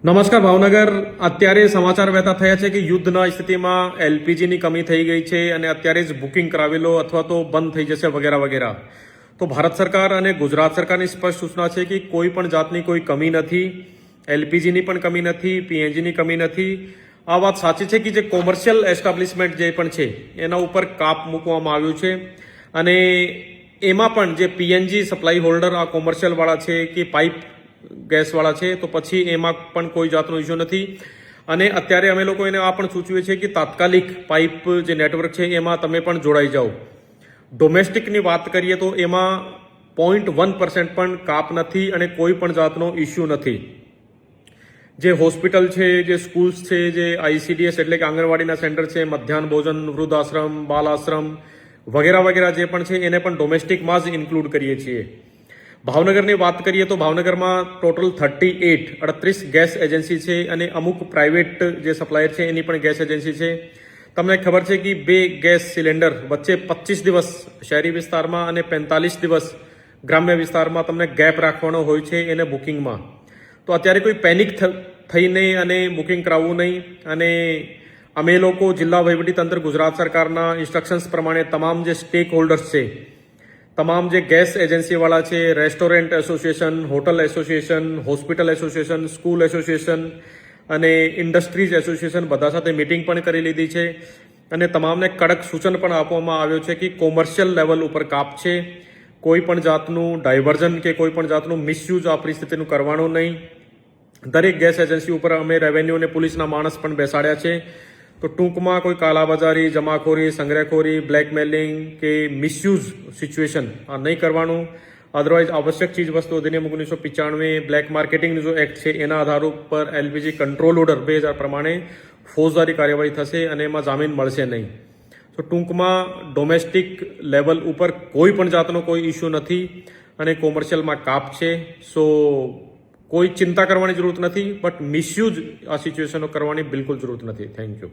નમસ્કાર ભાવનગર. અત્યારે સમાચાર વહેતા થયા છે કે યુદ્ધના સ્થિતિમાં એલપીજીની કમી થઈ ગઈ છે અને અત્યારે જ બુકિંગ કરાવેલો અથવા તો બંધ થઈ જશે વગેરે વગેરે. તો ભારત સરકાર અને ગુજરાત સરકારની સ્પષ્ટ સૂચના છે કે કોઈ પણ જાતની કોઈ કમી નથી, એલપીજીની પણ કમી નથી, પીએનજીની કમી નથી. આ વાત સાચી છે કે જે કોમર્શિયલ એસ્ટાબ્લિશમેન્ટ જે પણ છે એના ઉપર કાપ મૂકવામાં આવ્યું છે અને એમાં પણ જે પીએનજી સપ્લાય હોલ્ડર આ કોમર્શિયલવાળા છે કે પાઇપ ગેસવાળા છે તો પછી એમાં પણ કોઈ જાતનો ઇસ્યુ નથી. અને અત્યારે અમે લોકો એને આ પણ સૂચવીએ છીએ કે તાત્કાલિક પાઇપ જે નેટવર્ક છે એમાં તમે પણ જોડાઈ જાઓ. ડોમેસ્ટિકની વાત કરીએ તો એમાં 0.1% પણ કાપ નથી અને કોઈ પણ જાતનો ઇસ્યુ નથી. જે હોસ્પિટલ છે, જે સ્કૂલ્સ છે, જે આઈસીડીએસ એટલે કે આંગણવાડીના સેન્ટર છે, મધ્યાહન ભોજન, વૃદ્ધાશ્રમ, બાલ આશ્રમ વગેરે વગેરે જે પણ છે એને પણ ડોમેસ્ટિકમાં જ ઇન્ક્લુડ કરીએ છીએ. ભાવનગરની વાત કરીએ તો ભાવનગરમાં ટોટલ 38 ગેસ એજન્સી છે અને અમુક પ્રાઇવેટ જે સપ્લાયર છે એની પણ ગેસ એજન્સી છે. તમને ખબર છે કે 2 ગેસ સિલિન્ડર વચ્ચે 25 દિવસ શહેરી વિસ્તારમાં અને 45 દિવસ ગ્રામ્ય વિસ્તારમાં તમને ગેપ રાખવાનો હોય છે એને બુકિંગમાં. તો અત્યારે કોઈ પેનિક થઈને અને બુકિંગ કરાવવું નહીં. અને અમે લોકો જિલ્લા વહીવટીતંત્ર ગુજરાત સરકારના ઇન્સ્ટ્રક્શન્સ પ્રમાણે તમામ જે સ્ટેક હોલ્ડર્સ છે, તમામ જે ગેસ એજન્સીવાળા છે, restaurant association, hotel association, hospital association, school association અને ઇન્ડસ્ટ્રીઝ એસોસિએશન બધા સાથે મિટિંગ પણ કરી લીધી છે અને તમામને કડક સૂચન પણ આપવામાં આવ્યો છે કે કોમર્શિયલ લેવલ ઉપર કાપ છે. કોઈ પણ જાતનું ડાયવર્ઝન કે કોઈ પણ જાતનું મિસયુઝ આ પરિસ્થિતિનું કરવાનું નહીં. દરેક ગેસ એજન્સી ઉપર અમે રેવન્યુ અને પોલીસના માણસ પણ બેસાડ્યા છે. તો ટૂંકમાં કોઈ કાલાબજારી, જમાખોરી, સંગ્રહખોરી, બ્લેકમેલિંગ કે મિસયુઝ સિચ્યુએશન આ નહીં કરવાનું. અદરવાઇઝ આવશ્યક ચીજ વસ્તુ અધિનિયમ 1995 બ્લેક માર્કેટિંગનું જો એક્ટ છે એના આધાર ઉપર એલપીજી કંટ્રોલ ઓર્ડર 2000 પ્રમાણે ફોજદારી કાર્યવાહી થશે અને એમાં જામીન મળશે નહીં. તો ટૂંકમાં ડોમેસ્ટિક લેવલ ઉપર કોઈ પણ જાતનો કોઈ ઇસ્યુ નથી અને કોમર્શિયલમાં કાપ છે. સો કોઈ ચિંતા કરવાની જરૂરત નથી, બટ મિસયુઝ આ સિચ્યુએશનો કરવાની બિલકુલ જરૂરત નથી. Thank you.